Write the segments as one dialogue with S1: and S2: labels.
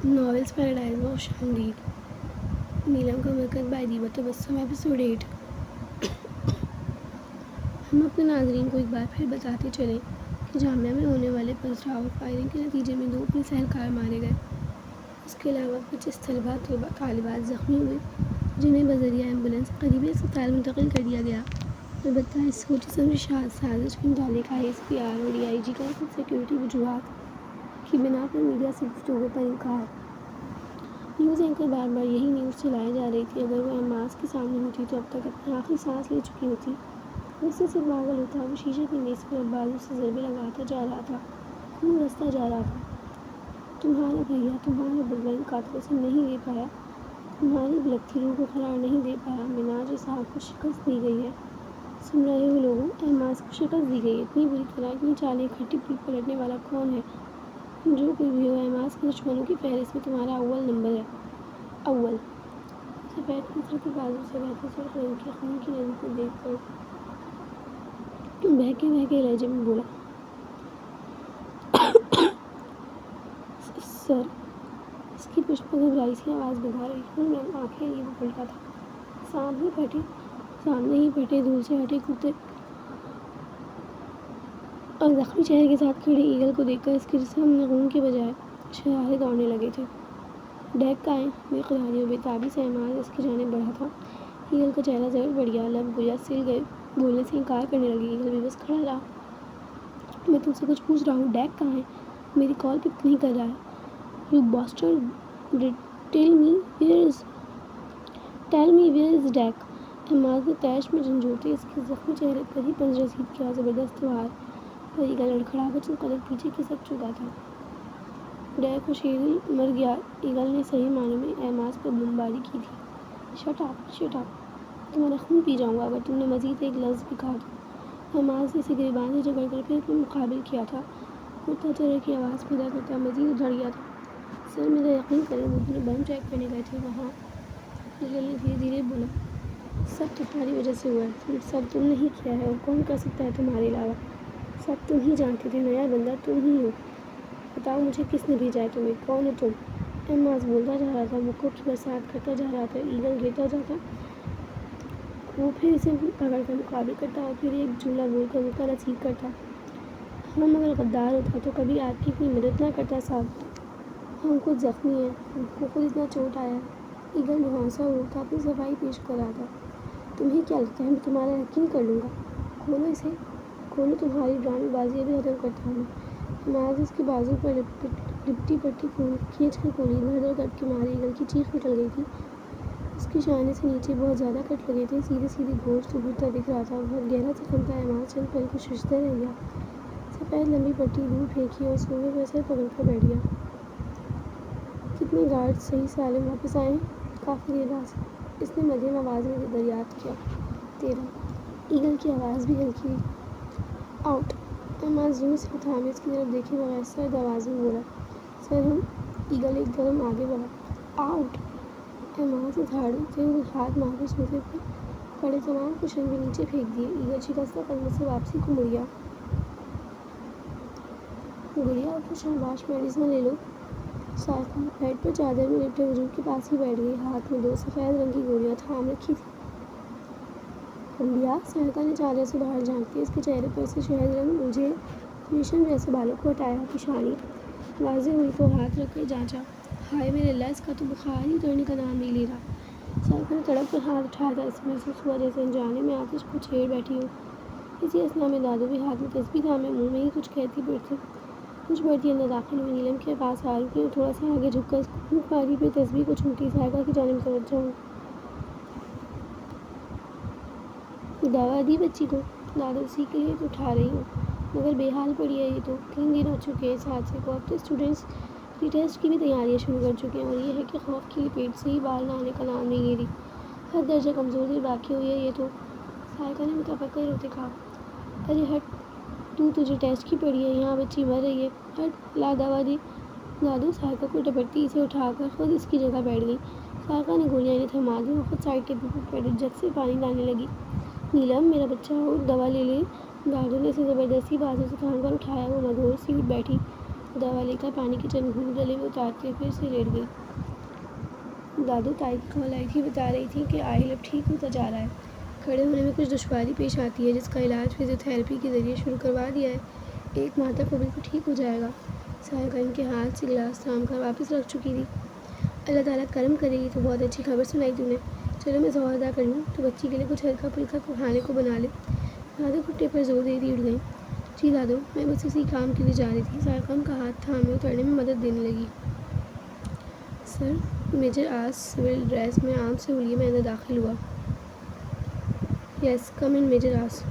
S1: Novels paradise میں خوش آمدید۔ نیلم کا مرکز بائی دیبا تبسم ایپیسوڈ 8۔ ہم اپنے ناظرین کو ایک بار پھر بتاتے چلیں کہ جامعہ میں ہونے والے پتھراؤ فائرنگ کے نتیجے میں 2 پولیس اہلکار مارے گئے۔ اس کے علاوہ 25 طالبات زخمی ہوئے جنہیں بذریعہ ایمبولینس قریبی اسپتال منتقل کر دیا گیا۔ البتہ اس سوچی سمجھی سازش کے متعلق ISPR اور DIG کا خود سیکیورٹی وجوہات کی بنا پر میڈیا سے گفتگو پر انکار۔ نیوز اینکر بار بار یہی نیوز چلائی جا رہی تھی، اگر وہ ایماز کے سامنے ہوتی تو اب تک اپنی آخری سانس لے چکی ہوتی۔ وہ صرف پاگل ہوتا، وہ شیشے کی میز پر بازو سے ضربے لگاتا جا رہا تھا، خون رستا جا رہا تھا۔ تمہارا بھیا تمہارا بلبل ان قاتلوں سے نہیں لے پایا، تمہاری بلکتی روح کو قرار نہیں دے پایا۔ مناج اسحاق کو شکست دی گئی ہے۔ سن رہے ہو لوگوں، ایماز کو شکست دی گئی ہے۔ اتنی بری طرح، اتنی چالیں کھٹی پلٹنے والا کون ہے؟ جو کوئی بھی ہو، ایماز کے دشمنوں کی فہرست میں تمہارا اول نمبر ہے۔ اول۔ سفید پتھر کے بازو سے بہتے سرخ رنگ کے خون کی ندی کو دیکھ کر بہکے بہکے لہجے میں بولا، سر۔ اس کی پشت پر گھبرائی سی آواز بگھا رہی خون رنگ آنکھیں لیے وہ پلٹا تھا۔ سامنے ہی پھٹے دھول سے ہٹے کتے اور زخمی چہرے کے ساتھ کھڑے ایگل کو دیکھ کر اس کے جسم میں خون کے بجائے شرارے دوڑنے لگے تھے۔ ڈیک کہاں ہے؟ بے قراری اور بے تابی سے ایماز اس کی جانب بڑھا تھا۔ ایگل کا چہرہ زرد پڑ گیا، لب گویا سل گئے، بولنے سے انکار کرنے لگے۔ ایگل بے بس کھڑا رہا۔ میں تم سے کچھ پوچھ رہا ہوں، ڈیک کہاں ہے؟ میری کال پک نہیں کر رہا ہے۔ You bastard, tell me where is deck? ایماز نے طیش میں جھنجھوڑتے اس کے زخمی چہرے پر ہی پنجہ رسید کیا، زبردست وار پر ایگل لڑکھڑا کر چند قدم پیچھے کھسک چکا تھا۔ ڈیک و شیرل مر گیا۔ ایگل نے صحیح معنوں میں ایماز پر بمباری کی تھی۔ شٹ اپ، تمہارا خون پی جاؤں گا اگر تم نے مزید ایک لفظ بھی کہا تو۔ ایماز نے اسے گریباں سے جکڑ کر پھر مقابل کیا تھا، کتا چرر کی آواز پیدا کرتا مزید ادھڑ گیا تھا۔ سر، میرا یقین کریں، وہ دونوں بم چیک کرنے گئے تھے وہاں۔ ایگل نے دھیرے دھیرے بولا، سب تمہاری وجہ سے ہوا ہے، سب تم نے ہی کیا ہے، اور کون کر سکتا ہے تمہارے علاوہ؟ سب تم ہی جانتے تھے، نیا بندہ تم ہی ہو۔ بتاؤ مجھے کس نے بھیجا ہے تمہیں، کون ہو تم؟ ایماز بولتا جا رہا تھا، مکوں کی برسات کرتا جا رہا تھا۔ ایگل گرتا جاتا، وہ پھر اسے پکڑ کر مقابل کرتا اور پھر ایک جملہ بول کر مکہ رسید کرتا۔ ہم اگر غدار ہوتا تو کبھی آپ کی اتنی مدد نہ کرتا صاحب۔ ہم خود زخمی ہیں، ہم کو خود اتنا چوٹ آیا ہے۔ ایگل مہاسا ہو اٹھا اپنی صفائی پیش کر رہا تھا۔ تمہیں کیا لگتا ہے میں تمہارا یقین کر لوں گا؟ کھولو اسے، کھولو، تمہاری ڈرامے بازی ابھی ختم کرتا ہوں میں۔ ایماز نے اس کے بازو پر لپٹی پٹی کھینچ کر کھولی، دھڑ دھڑ کٹ کے مارے ایگل کی چیخ نکل گئی تھی۔ اس کے شانے سے نیچے بہت زیادہ کٹ لگے تھے، سیدھے سیدھے گوشت ابھرتا دکھ رہا تھا، بہت گہرا زخم تھا۔ ایماز چند پل کچھ ششدر رہ گیا، سفید لمبی پٹی دور پھینکی اور صوبے پر سر پکڑ کر بیٹھ گیا۔ کتنے گارڈز صحیح سالم واپس آئے ہیں؟ کافی دیر بعد اس نے مدھم آواز میں دریافت کیا۔ 13۔ ایگل کی آواز بھی ہلکی ہوئی۔ آؤٹ۔ ایماز یوں سر تھامے اس کی طرف دیکھے بغیر سرد آواز میں بولا، سر ہم۔ ایگل ایک قدم آگے بڑھا۔ آؤٹ۔ ایماز نے دھاڑوں سے ہاتھ مار کر صوفے پر پڑے تمام کشن بھی نیچے پھینک دیے۔ ایگل شکستہ قدموں سے واپسی کو مڑ گیا۔ گڑیا اٹھو، شاباش، میڈیسن لے لو۔ سائقہ بیڈ پر چادر میں لپٹے وجود کے پاس ہی بیٹھ گئی، ہاتھ میں 2 سفید رنگ کی گولیاں تھام رکھی تھیں۔ گڑیا، سائقہ نے چادر سے باہر جھانکتے اس کے چہرے پر سے شہد رنگ الجھے ریشم جیسے بالوں کو ہٹایا۔ پیشانی واضح ہوئی تو ہاتھ رکھ کر جانچا۔ ہائے میرے اللہ، اس کا تو بخار ہی اترنے کا نام نہیں لے رہا۔ سائقہ نے تڑپ کر ہاتھ اٹھایا تھا، اسے محسوس ہوا جیسے انجانے میں آتش کو چھیڑ بیٹھی ہو۔ اسی اثنا میں دادو بھی ہاتھ میں تسبیح تھامے منہ میں ہی کچھ کہتی بڑھتی اندر داخل ہوئی۔ نیلم کے پاس آ رکی اور تھوڑا سا آگے جھک کر منہ پھاڑی پھر تسبیح کو چومتی سائقہ کی جانب متوجہ ہوئی۔ دوا دی بچی کو؟ دادو، اسی کے لیے تو اٹھا رہی ہوں، مگر بے حال پڑی ہے یہ تو۔ 3 دن ہو چکے ہیں اس حادثے کو، اب تو اسٹوڈنٹس ری ٹیسٹ کی بھی تیاریاں شروع کر چکے ہیں، اور یہ ہے کہ خوف کی لپیٹ سے ہی باہر نہ آنے کا نام نہیں لے رہی۔ حد درجہ کمزور دل باقی ہوئی ہے یہ تو۔ سائقہ نے متفکر ہوتے کہا، ارے ہٹ، تجھے ٹیسٹ کی پڑی ہے، یہاں بچی مر رہی ہے، ہٹ، لا دوا دے۔ دادو سائقہ کو ڈپٹتی اسے اٹھا کر خود اس کی جگہ بیٹھ گئی۔ سائقہ نے گولیاں انہیں تھما دیں اور خود سائڈ ٹیبل پر بیٹھ جگ سے پانی لانے لگی۔ نیلم، میرا بچہ اٹھ، دوا لے لے۔ دادو نے اسے زبردستی بازو سے تھام کر اٹھایا، وہ مدہوش سی اٹھ بیٹھی۔ دوا لے کر پانی کی چند گھونٹ گلے میں اتار کے پھر سے لیٹ گئی۔ دادو تائی کی کال آئی تھی، بتا رہی تھی کہ آئل اب ٹھیک ہوتا جا رہا ہے، کھڑے ہونے میں کچھ دشواری پیش آتی ہے، جس کا علاج فزیو تھراپی کے ذریعے شروع کروا دیا ہے، 1 ماہ تک وہ بالکل ٹھیک ہو جائے گا۔ سائقہ ان کے ہاتھ سے گلاس تھام کر واپس رکھ چکی تھی۔ اللہ تعالیٰ کرم کرے، یہ تو بہت اچھی خبر سنائی تم نے۔ چلو میں ظہر ادا کر لوں تو بچی کے لیے کچھ ہلکا پھلکا کھانے کو بنا لے۔ دادو گھٹنے پر زور دے دی اٹھ گئی۔ جی دادو، میں بس اسی کام کے لیے جا رہی تھی۔ سائقہ ان کا ہاتھ تھامے اترنے میں مدد دینے لگی۔ سر، میجر آس سول ڈریس میں عام سہولیے میں اندر داخل ہوا۔ یس کم ان میجر آس۔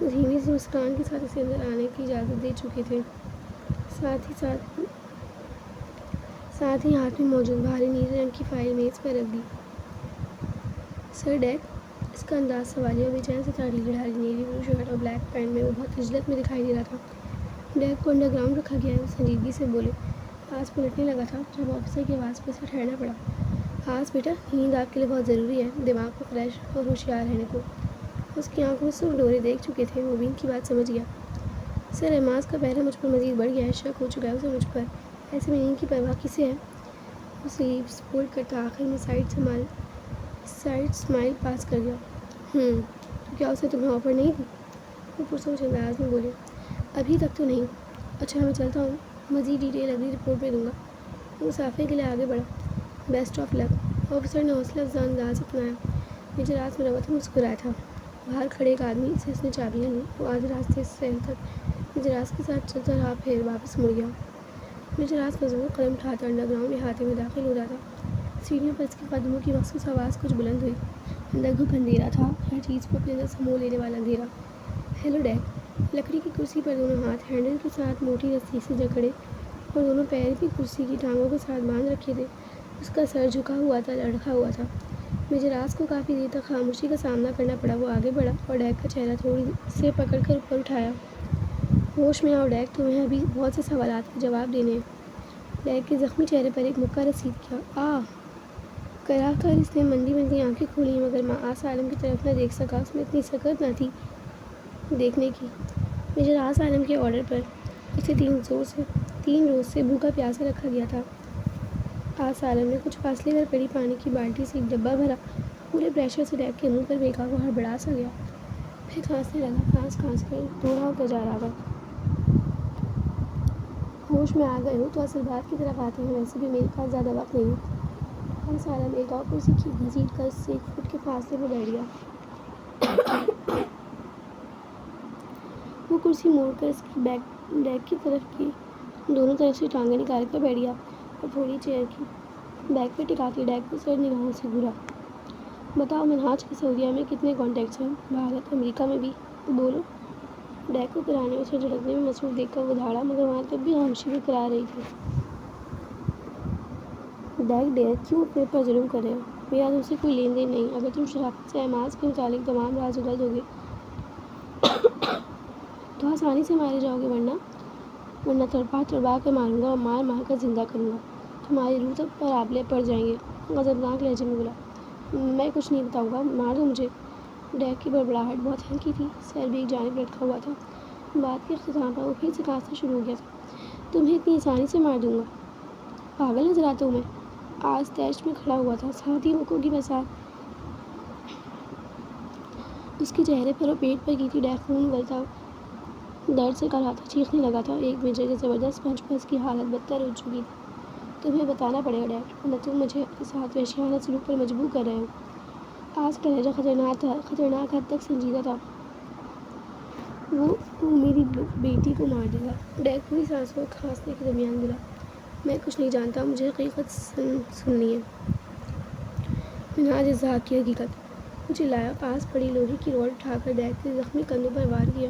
S1: دھیمی سی مسکان کے ساتھ اسے اندر آنے کی اجازت دے چکے تھے، ساتھ ہی ہاتھ میں موجود بھاری نیلے رنگ کی فائل میز پر رکھ دی۔ سر ڈیک، اس کا انداز سوالیہ، بے چین سے تاڑی ڈھالی نیوی بلو شرٹ اور بلیک پینٹ میں وہ بہت خجلت میں دکھائی دے رہا تھا۔ ڈیک کو انڈر گراؤنڈ رکھا گیا ہے، وہ سنجیدگی سے بولے۔ آس پلٹنے لگا تھا جب آفیسر کی آواز پر اسے ٹھہرنا پڑا۔ آس بیٹا، نیند آپ کے لیے بہت ضروری ہے، دماغ کو فریش اور ہوشیار رہنے کو۔ اس کی آنکھوں میں سرخ ڈورے دیکھ چکے تھے، مبین کی بات سمجھ گیا۔ سر، احماس کا پہرا مجھ پر مزید بڑھ گیا ہے، شک ہو چکا ہے اسے مجھ پر، ایسے میں نیند کی پرواہ کسے ہے؟ وہ سلیوز فولڈ کرتا آخر میں سائڈ اسمائل پاس کر گیا۔ تو کیا اس نے تمہیں آفر نہیں دی؟ وہ پرسوچ انداز میں بولے۔ ابھی تک تو نہیں۔ اچھا میں چلتا ہوں، مزید ڈیٹیل اگلی رپورٹ میں دوں گا۔ وہ مسافر کے لیے آگے بڑھا۔ Best of look. آفیسر نے حوصلہ افزا انداز اپنایا۔ میجر آس مروت مسکرایا تھا۔ باہر کھڑے ایک آدمی سے اس نے چابیاں لیں۔ وہ آدھے راستے سے سیل تک میجر آس کے ساتھ چلتا رہا، پھر واپس مڑ گیا۔ میجر آس مضبوط قدم اٹھاتا انڈر گراؤنڈ احاطے میں داخل ہو رہا تھا۔ سیڑھیوں پر اس کے قدموں کی مخصوص آواز کچھ بلند ہوئی۔ اندر گھپ اندھیرا تھا، ہر چیز کو اپنے اندر سمو لینے والا اندھیرا۔ ہیلو ڈیک۔ لکڑی کی کرسی پر دونوں ہاتھ ہینڈل کے ساتھ موٹی رسی سے جکڑے اور دونوں پیر بھی کرسی کی ٹانگوں کے ساتھ باندھ رکھے تھے۔ اس کا سر جھکا ہوا تھا، لڑکا ہوا تھا۔ میجر آس کو کافی دیر تک خاموشی کا سامنا کرنا پڑا۔ وہ آگے بڑھا اور ڈیک کا چہرہ تھوڑی سے پکڑ کر اوپر اٹھایا۔ ہوش میں آؤ ڈیک، تمہیں ابھی بہت سے سوالات کے جواب دینے ہیں۔ ڈیک کے زخمی چہرے پر ایک مکہ رسید کیا۔ کرا کر اس نے مندی آنکھیں کھولیں، مگر آس عالم کی طرف نہ دیکھ سکا۔ اس میں اتنی سکت نہ تھی دیکھنے کی۔ میجر آس عالم کے آرڈر پر اسے 3 روز سے بھوکا پیاسا رکھا گیا تھا۔ آس عالم نے کچھ فاصلے پر پڑی پانی کی بالٹی سے ایک ڈبہ بھرا، پورے پریشر سے ڈیک کے منہ پر پھینکا۔ وہ ہڑبڑا سا گیا، پھر کھانسنے لگا، کھانس کر دوڑا ہوتا جا رہا تھا۔ ہوش میں آ گئے ہو تو اصل بات کی طرف آتے ہیں، ویسے بھی میرے پاس زیادہ وقت نہیں ہے۔ آس عالم ایک اور کرسی گھسیٹ کر اس سے 1 فٹ کے فاصلے پر بیٹھ گیا۔ وہ کرسی موڑ کر اس کی ڈیک کی طرف کی، دونوں طرف سے ٹانگیں نکال کر بیٹھ گیا اور تھوڑی چیئر کی بیک پر ٹکا کے ڈیک کو سرد نگاہوں سے گھورا۔ بتاؤ منہاج کی سعودیہ میں کتنے کانٹیکٹس ہیں؟ بھارت، امریکہ میں بھی؟ بولو۔ ڈیک کو کرانے اور اسے جھڑکنے میں مصروف دیکھ کر وہ دھاڑا، مگر وہاں تب بھی خاموشی برقرار رہی تھی۔ ڈیک ڈیئر، کیوں اپنے پر ظلم کر رہے ہو؟ میرا تم سے کوئی لین دین نہیں۔ اگر تم شرافت سے احماس کے متعلق تمام راز اگل دو گے تو آسانی سے مارے جاؤ گے، ورنہ تڑپا کر ماروں گا اور مار کر زندہ کروں گا۔ تمہاری روح تک پر آبلے پڑ جائیں گے۔ غضبناک لہجے میں بولا۔ میں کچھ نہیں بتاؤں گا، مار دو مجھے۔ ڈیک کی بڑبڑاہٹ بہت ہلکی تھی، سر بھی ایک جانب لٹکا ہوا تھا۔ بات کے اختتام پر وہ پھر سے کھانسنا شروع ہو گیا تھا۔ تمہیں اتنی آسانی سے مار دوں گا؟ پاگل نظر آتا ہوں میں؟ آس تیش میں کھڑا ہوا تھا، ہاتھوں کی برسات اس کے چہرے پر اور پیٹ پر کی تھی۔ ڈیک خون اگلتا درد سے کر رہا تھا، چیخنے لگا تھا۔ ایک میجر کے زبردست پنچ پر اس کی حالت بدتر ہو چکی تھی۔ تمہیں بتانا پڑے گا ڈیک، ورنہ تم مجھے اپنے ساتھ وحشیانہ سلوک پر مجبور کر رہے ہو۔ آس کا لہجہ خطرناک حد تک سنجیدہ تھا۔ وہ میری بیٹی کو مار دے گا۔ ڈیک پوری سانسوں اور کھانسنے کے درمیان بولا۔ میں کچھ نہیں جانتا، مجھے حقیقت سننی ہے۔ منہاج اسحاق کی حقیقت، وہ چلایا۔ پاس پڑی لوہے کی راڈ اٹھا کر ڈیک کے زخمی کندھوں پر وار کیا۔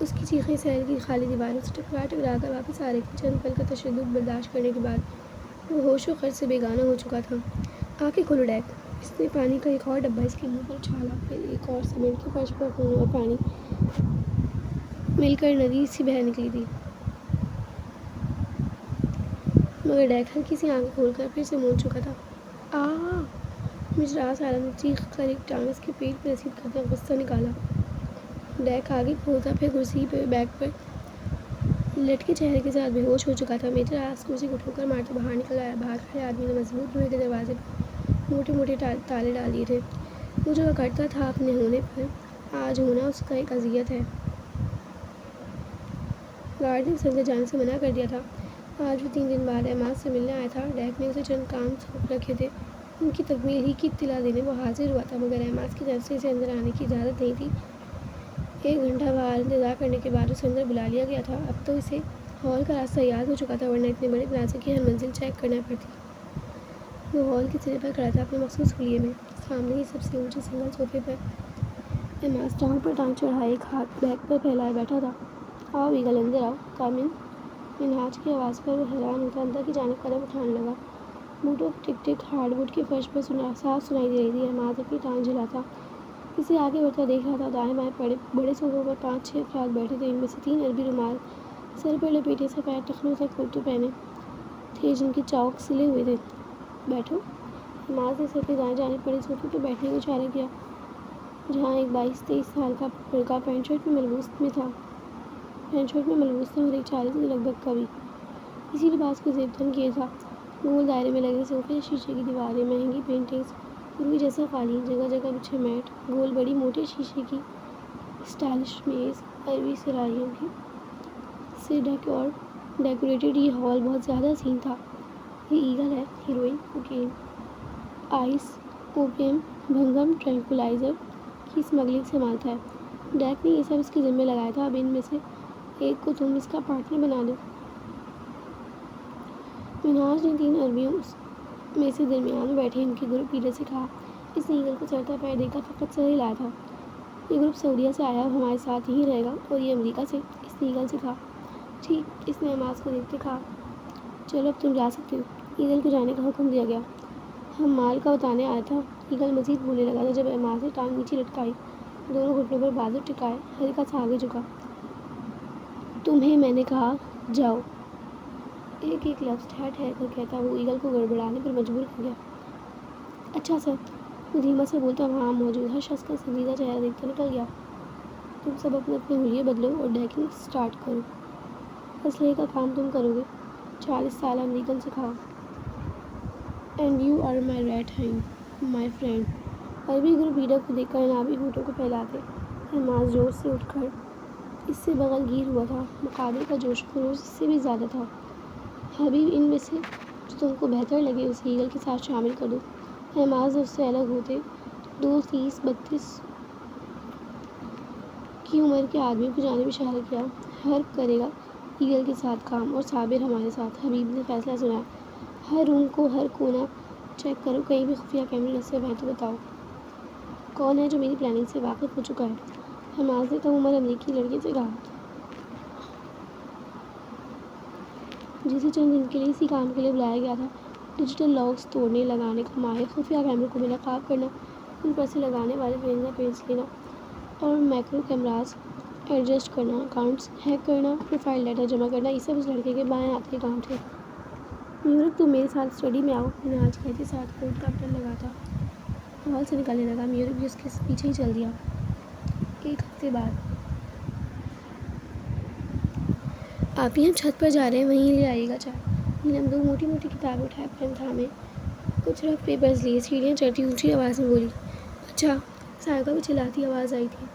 S1: اس کی چیخیں سیل کی خالی دیواروں سے ٹکرا کر واپس آ رہی تھیں۔ چند پل کا تشدد برداشت کرنے کے بعد وہ ہوش و خرچ سے بیگانہ ہو چکا تھا۔ آنکھیں کھولو ڈیک۔ اس نے پانی کا ایک اور ڈبہ اس کے منہ پر اچھالا، پھر ایک اور۔ سیمنٹ کے فرش پر خون اور پانی مل کر ندی سی بہہ نکلی تھی، مگر ڈیک ہلکی سی آنکھیں کھول کر پھر سے موڑ چکا تھا۔ میجر آس عالم نے چیخ کر ایک ٹانگ اس کے پیٹ پر رسید کرتا غصہ نکالا۔ ڈیک آگے کھولتا، پھر کرسی پہ بیک پر لٹکے چہرے کے ساتھ بے ہوش ہو چکا تھا۔ میجر آس کرسی کو ٹھوکر مارتے باہر نکل آیا۔ باہر کھڑے آدمی نے مضبوط لوہے کے دروازے پر موٹے موٹے تالے ڈال دیے تھے۔ وہ جو کرتا تھا اپنے ہونے پر، آج ہونا اس کا ایک اذیت ہے۔ گارڈ نے اسے اندر جانے سے منع کر دیا تھا۔ آج وہ 3 دن بعد احمد سے ملنے آیا تھا۔ ڈیک نے اسے چند کام سونپ رکھے تھے، ان کی تکمیل ہی کی اطلاع دینے وہ حاضر ہوا تھا، مگر احمد کی طرف سے اسے اندر آنے کی اجازت نہیں تھی۔ 1 گھنٹہ باہر انتظار کرنے کے بعد اسے اندر بلا لیا گیا تھا۔ اب تو اسے ہال کا راستہ یاد ہو چکا تھا، ورنہ اتنے بڑے پلازے کی ہر منزل چیک کرنا پڑتی۔ وہ ہال کے سرے پر کھڑا تھا، اپنے مخصوص خلیے میں، سامنے ہی سب سے اونچے سنگل صوفے پر۔ احمد ٹانگ پر ٹانگ چڑھائے ایک ہاتھ بیک پر پھیلائے بیٹھا تھا۔ آؤ ایگل، اندر آؤ، کم ان۔ منہاج کی آواز پر وہ حیران ہوتا اندر کی جانب قدم اٹھانے لگا۔ بوٹوں کی ٹک ٹک ہارڈ ووڈ کے فرش پر صاف سنائی دے رہی تھی۔ احمد اپنی ٹانگ جھلاتا اسے آگے بڑھتا دیکھ رہا تھا۔ دائیں بائیں بڑے صوفوں پر 5-6 افراد بیٹھے تھے، ان میں سے 3 عربی رومال سر پر لپیٹے سفید ٹخنوں تک کرتے پہنے تھے جن کے چاک سلے ہوئے تھے۔ بیٹھو۔ احمد نے سر کے دائیں جانب پڑے صوفے پر بیٹھنے کو اشارہ کیا، جہاں ایک 22-23 سال کا لڑکا پینٹ شرٹ میں ملبوس تھا اور ایک 40 کے لگ بھگ کا بھی اسی لباس کو زیب تن کیے تھا۔ گول دائرے میں لگے صوفے، شیشے کی دیواریں، مہنگی پینٹنگز، روئی جیسا قالین، جگہ جگہ بچھے میٹ، گول بڑی موٹے شیشے کی اسٹائلش میز، عربی سرائیوں سے ڈیکوریٹڈ۔ یہ ہال بہت زیادہ حسین تھا۔ یہ ایگل ہے، heroine, cocaine, ice, opium, بھنگم، tranquilliser کی اسمگلنگ سے مالتا ہے۔ ڈیک نے یہ سب اس کے ذمے لگایا تھا، اب ان میں سے ایک کو تم اس کا پارٹنر بنا دو۔ منہاج نے 3 عربیوں میں سے درمیان میں بیٹھے ان کے گروپ لیڈر سے کہا۔ اس نے ایگل کو چلتا پیر دیکھ کر فقط سر ہلایا تھا۔ یہ گروپ سعودیہ سے آیا اور ہمارے ساتھ یہیں رہے گا، اور یہ امریکہ سے۔ اس نے ایگل سے کہا۔ ٹھیک، اس نے احمد کو دیکھتے کہا۔ چلو اب تم جا سکتے ہو۔ ایگل کو جانے کا حکم دیا گیا۔ ہم مال کا بتانے آیا تھا، ایگل مزید بولنے لگا تھا جب احمد نے ٹانگ نیچے لٹکائی، دونوں گھٹنوں پر بازو ٹکائے، ہلکا سا آگے جھکا۔ تمہیں میں نے کہا جاؤ۔ ایک لفظ ٹھہر ٹھہر کر کہتا وہ ایگل کو گڑبڑانے پر مجبور کر گیا۔ اچھا سر، وہ دھیما سا بولتا وہاں موجود ہر شخص کا سنجیدہ چہرہ دیکھتا نکل گیا۔ تم سب اپنے حلیے بدلو اور ڈیکنگ سٹارٹ کرو۔ اسلحے کا کام تم کرو گے، 40 سالہ امریکن سے کہا۔ And you are my right hand, my friend. عربی گروپ لیڈر کو دیکھ کر انابی ہونٹوں کو پھیلاتے احمد زور سے اٹھ کر اس سے بغل گیر ہوا تھا۔ مقابلے کا جوش و خروش اس سے بھی زیادہ تھا۔ حبیب، ان میں سے جو تم کو بہتر لگے اسے ایگل کے ساتھ شامل کر دو۔ احمد نے اس سے الگ ہوتے 2 30-32 کی عمر کے آدمیوں کی جانب اشارہ کیا۔ حرب کرے گا ایگل کے ساتھ کام، اور صابر ہمارے ساتھ۔ حبیب نے فیصلہ سنایا۔ ہر روم کو، ہر کونا چیک کرو، کہیں بھی خفیہ کیمرے نصب ہیں تو بتاؤ۔ کون ہے جو میری پلاننگ سے واقف ہو چکا ہے؟ احمد نے کم عمر امریکی لڑکے سے کہا، جسے چند دن کے لیے اسی کام کے لیے بلایا گیا تھا۔ ڈیجیٹل لاگز توڑنے لگانے کا ماہر، خفیہ کیمروں کو بے نقاب کرنا، ان پر سے لگانے والے فنگر پرنٹس لینا اور میکرو کیمراز ایڈجسٹ کرنا، اکاؤنٹس ہیک کرنا، پروفائل ڈیٹا جمع کرنا، یہ سب اس لڑکے کے بائیں ہاتھ کے کام تھے۔ میورک، تم میرے ساتھ اسٹڈی میں آؤ، منہاج کہتے ساتھ کوٹ کا بٹن لگاتا ہال سے نکلنے لگا۔ میورک بھی اس کے پیچھے ہی چل دیا۔ 1 ہفتے بعد آپ ہی ہم چھت پر جا رہے ہیں، وہیں لے آئیے گا چائے۔ نیلم 2 موٹی موٹی کتابیں اٹھائے، پین تھامے، کچھ رف پیپرز لیے، سیڑھیاں چڑھتی اونچی آواز میں بولی۔ اچھا۔ سائیکہ بھی چلاتی آواز آئی تھی۔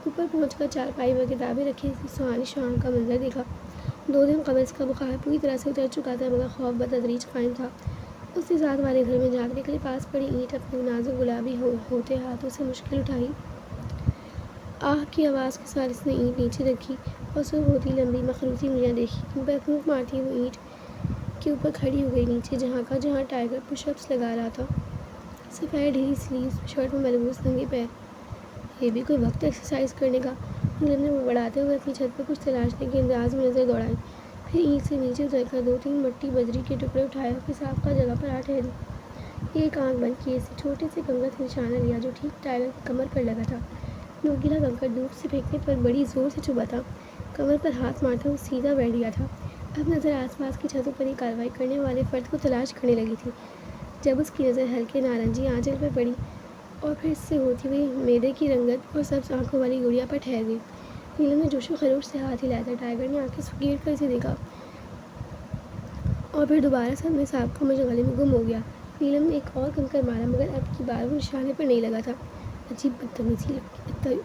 S1: اوپر پہنچ کر چارپائی پر کتابیں رکھی سہانی شام کا منظر دیکھا۔ 2 دن قبل اس کا بخار پوری طرح سے اتر چکا تھا، مگر خوف بتدریج قائم تھا۔ اس نے ساتھ والے گھر میں جھانکنے کے لیے پاس پڑی اینٹ اپنے نازک گلابی ہوتے ہاتھوں سے مشکل اٹھائی۔ آہ کی آواز کے ساتھ اس نے اینٹ نیچے رکھی اور صبح ہوتی لمبی مخروطی انگلیاں دیکھی، ان پر پھونک مارتی وہ اینٹ کے اوپر کھڑی ہو گئی۔ نیچے جہاں ٹائیگر پش اپس لگا رہا تھا، سفید ڈھیلی سلیوز شرٹ میں ملبوس ننگے پیر۔ یہ بھی کوئی وقت ایکسرسائز کرنے کا؟ نیلم نے بڑبڑاتے ہوئے اپنی چھت پر کچھ تلاشنے کے انداز میں نظر دوڑائی، پھر اینٹ سے نیچے اتر کر 2-3 مٹی بجری کے ٹکڑے اٹھائے اور پھر صافہ جگہ پر آ ٹھہری۔ ایک آنکھ بند کیے اسے چھوٹے سے کنکر سے نشانہ لیا جو ٹھیک ٹائیگر کی کمر پر لگا تھا۔ نوکیلا کنکر دور سے پھینکنے پر بڑی زور سے چبھا تھا۔ کمر پر ہاتھ مارتا وہ سیدھا بیٹھ گیا تھا۔ اب نظر آس پاس کی چھتوں پر یہ کارروائی کرنے والے فرد کو تلاش کرنے لگی تھی۔ جب اس کی نظر ہلکے نارنجی آنچل پر پڑی اور پھر اس سے ہوتی ہوئی میدے کی رنگت اور سبز آنکھوں والی گڑیا پر ٹھہر گئی، نیلم نے جوش و خروش سے ہاتھ ہلایا تھا۔ ٹائیگر نے آنکھیں سکیڑ کر اسے دیکھا اور پھر دوبارہ سب میں سابقہ مشغلے میں گم ہو گیا۔ نیلم نے ایک اور کنکر مارا مگر اب کی بار وہ نشانے پر نہیں لگا تھا۔ عجیب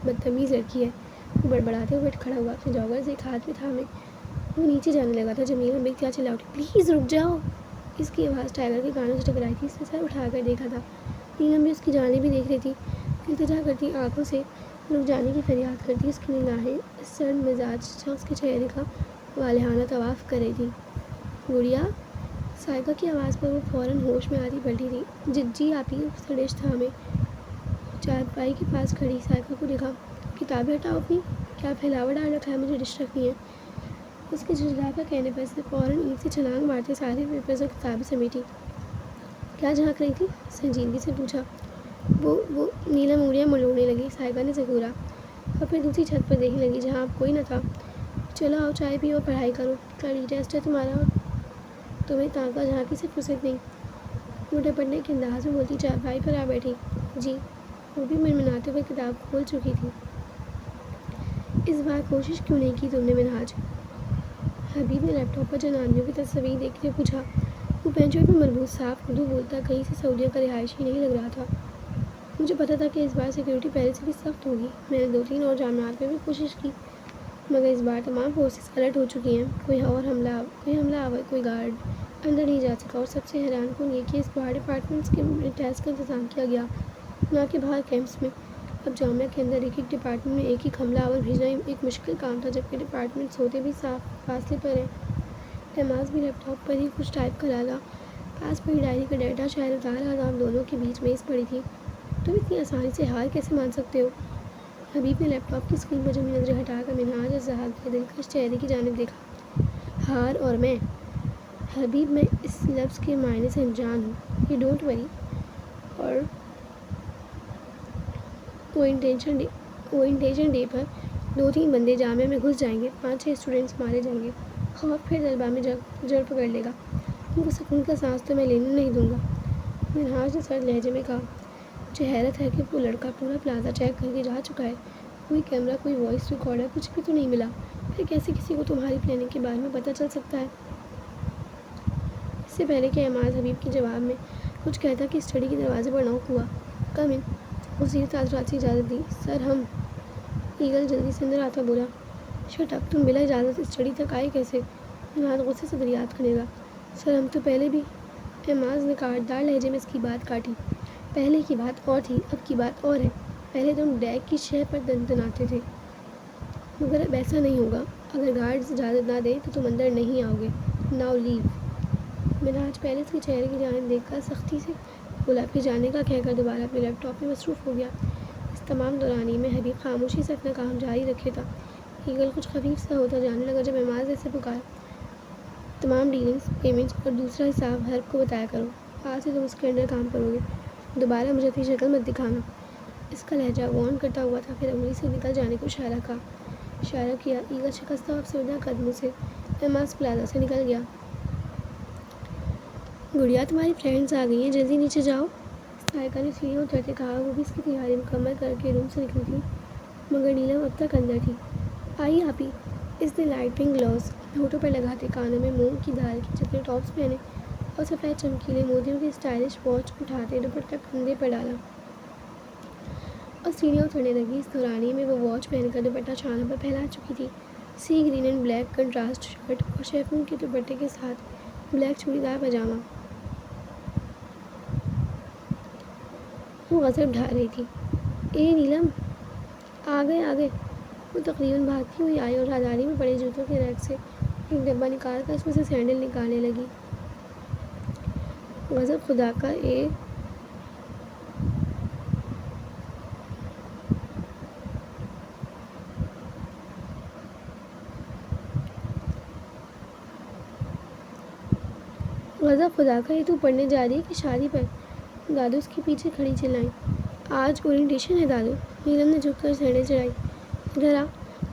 S1: بدتمیز لڑکی ہے، وہ بڑبڑاتے ہوئے کھڑا ہوا، اپنے جاگرز ایک ہاتھ میں تھامے وہ نیچے جانے لگا تھا جب نیلم بے اختیار چلا اٹھی، پلیز رک جاؤ۔ اس کی آواز ٹائیگر کے کانوں سے ٹکرائی تھی۔ اس نے سر اٹھا کر دیکھا تھا، نیلم بھی اس کی جانب بھی دیکھ رہی تھی، التجا کرتی آنکھوں سے رک جانے کی فریاد کرتی۔ اس کی نگاہیں اس سرد مزاج شخص کے چہرے کا والہانہ طواف کر رہی تھی۔ گڑیا، سائقہ کی آواز پر وہ فوراً ہوش میں آتی پلٹی تھی۔ جی آپی۔ اس نے ڈش تھامے چارپائی کے پاس کھڑی سائقہ کو دیکھا، کتابیں ہٹاؤ اپنی، کیا پھیلاوا ڈال رکھا ہے، مجھے ڈش رکھنی ہے۔ اس کے جھجھلا کر کہنے پر اس نے فوراً اینٹ سے چھلانگ مارتے سارے پیپرز اور کتابیں سمیٹی۔ کیا جھانک رہی تھی؟ سنجیدگی سے پوچھا۔ وہ نیلم انگلیاں مروڑنے لگی۔ سائقہ نے ذکورا اور پھر دوسری چھت پر دیکھنے لگی جہاں اب کوئی نہ تھا۔ چلو آؤ، چائے پیو اور پڑھائی کرو، کل ای ٹیسٹ ہے تمہارا اور تمہیں تانکہ جھانکی سے فرصت نہیں۔ وہ ڈپٹنے کے انداز میں بولتی چارپائی پر آ بیٹھی۔ جی۔ وہ بھی منمناتے ہوئے کتاب کھول چکی تھی۔ اس بار کوشش کیوں نہیں کی تم نے منہاج؟ حبیب نے لیپ ٹاپ پر جنانیوں کی تصاویر دیکھتے ہوئے پوچھا۔ وہ پینچوئی میں مربوط صاف اردو بولتا کہیں سے سعودیہ کا رہائشی نہیں لگ رہا تھا۔ مجھے پتہ تھا کہ اس بار سیکیورٹی پہلے سے بھی سخت ہوگی۔ میں نے 2-3 اور جامعات میں بھی کوشش کی مگر اس بار تمام فورسز الرٹ ہو چکی ہیں، کوئی حملہ آور، کوئی گارڈ اندر نہیں جا سکا، اور سب سے حیران کن یہ کہ اس بار ڈپارٹمنٹس کے ٹیسٹ کا انتظام کیا گیا، نہ کہ باہر کیمپس میں۔ اب جامعہ کے اندر ایک ڈپارٹمنٹ میں ایک حملہ آور بھیجنا ایک مشکل کام تھا جبکہ ڈپارٹمنٹس ہوتے بھی فاصلے پر ہیں۔ احماس بھی لیپ ٹاپ پر ہی کچھ ٹائپ کر ڈالا۔ پاس پڑی ڈائری کا ڈیٹا شاید اتارا آپ دونوں کے بیچ میز پڑی تھی۔ تم اتنی آسانی سے ہار کیسے مان سکتے ہو؟ حبیب نے لیپ ٹاپ کی اسکرین پر جمی نظریں ہٹا کر منہاج اور زہاک کے دلکش چہرے کی جانب دیکھا۔ ہار اور میں؟ حبیب، میں اس لفظ کے معنی سے انجان ہوں۔ You don't worry. اور اورینٹیشن ڈے پر 2-3 بندے جامعہ میں گھس جائیں گے، 5-6 اسٹوڈنٹس مارے جائیں گے، خوف پھر طلباء میں جڑ پکڑ لے گا، ان کو سکون کا سانس تو میں لینے نہیں دوں گا۔ منہاج نے سرد لہجے میں کہا۔ مجھے حیرت ہے کہ وہ لڑکا پورا پلازا چیک کر کے جا چکا ہے، کوئی کیمرہ، کوئی وائس ریکارڈر، کچھ بھی تو نہیں ملا، پھر کیسے کسی کو تمہاری پلاننگ کے بارے میں پتہ چل سکتا ہے؟ اس سے پہلے کہ احماس حبیب کے جواب میں کچھ کہتا کہ اسٹڈی کے دروازے پر نوک ہوا۔ کم ان۔ اس نے تعارفات سے اجازت دی۔ سر ہم۔ ایگل جلدی سے اندر آتا بولا۔ شٹ اپ، تم بلا اجازت اسٹڈی تک آئے کیسے؟ منہاج غصے سے فریاد کرنے لگا۔ سر ہم تو پہلے بھی۔ احماس نے کاٹدار لہجے میں اس کی بات کاٹی۔ پہلے کی بات اور تھی، اب کی بات اور ہے۔ پہلے تم ڈیک کی شہ پر دناتے تھے مگر اب ایسا نہیں ہوگا، اگر گارڈز اجازت نہ دیں تو تم اندر نہیں آؤ گے۔ ناؤ لیو۔ منہاج پہلے اس کے چہرے کی جانب دیکھ کر سختی سے بولا، پھر جانے کا کہہ کر دوبارہ اپنے لیپ ٹاپ میں مصروف ہو گیا۔ اس تمام دورانیے میں حبیب خاموشی سے اپنا کام جاری رکھے تھا۔ ایگل کچھ خفیف سا ہوتا جانے لگا جب احماس نے اسے پکارا۔ تمام ڈیلنگز، پیمنٹس اور دوسرا حساب حرب کو بتایا کرو، آج سے تم اس کے انڈر کام کرو گے، دوبارہ مجھے اپنی شکل مت دکھانا۔ اس کا لہجہ وارن کرتا ہوا تھا، پھر انگلی سے نکل جانے کو اشارہ کیا۔ ایگل شکستہ و افسردہ قدموں سے احماس پلازا سے نکل گیا۔ گڑیا، تمہاری فرینڈز آ گئی ہیں، جلدی نیچے جاؤ، سائقہ نے سیڑھیاں اترتے کہا۔ وہ بھی اس کی تیاری مکمل کر کے روم سے نکلی تھی مگر نیلم اب تک اندر تھی۔ آئی آپی۔ اس نے لائٹ پنک گلوز ہونٹوں پر لگاتے، کانوں میں موم کی دھار کے چپٹے ٹاپس پہنے اور سفید چمکیلے موتیوں کی اسٹائلش واچ اٹھاتے دوپٹہ کندھے پر ڈالا اور سیڑھیاں اترنے لگی۔ اس دورانیے میں وہ واچ پہن کر دوپٹہ چھانوں پر پھیلا چکی تھی، sea green and black contrast shirt اور شیفون کے دوپٹے کے ساتھ بلیک چوڑی دار پاجامہ۔ وہ غضب ڈھا رہی تھی۔ اے نیلم، آ گئے۔ وہ تقریباً بھاگتی ہوئی آئی اور رہداری میں پڑے جوتوں کے ریک سے ایک ڈبہ نکال کر اس میں سے سینڈل نکالنے لگی۔ غضب خدا کا، یہ تو پڑھنے جا رہی ہے کہ شادی پر؟ دادو اس کے پیچھے کھڑی چلائیں۔ آج اورینٹیشن ہے دادو۔ نیلم نے جھک کر سینڈل چڑھائی۔ ادھر آ۔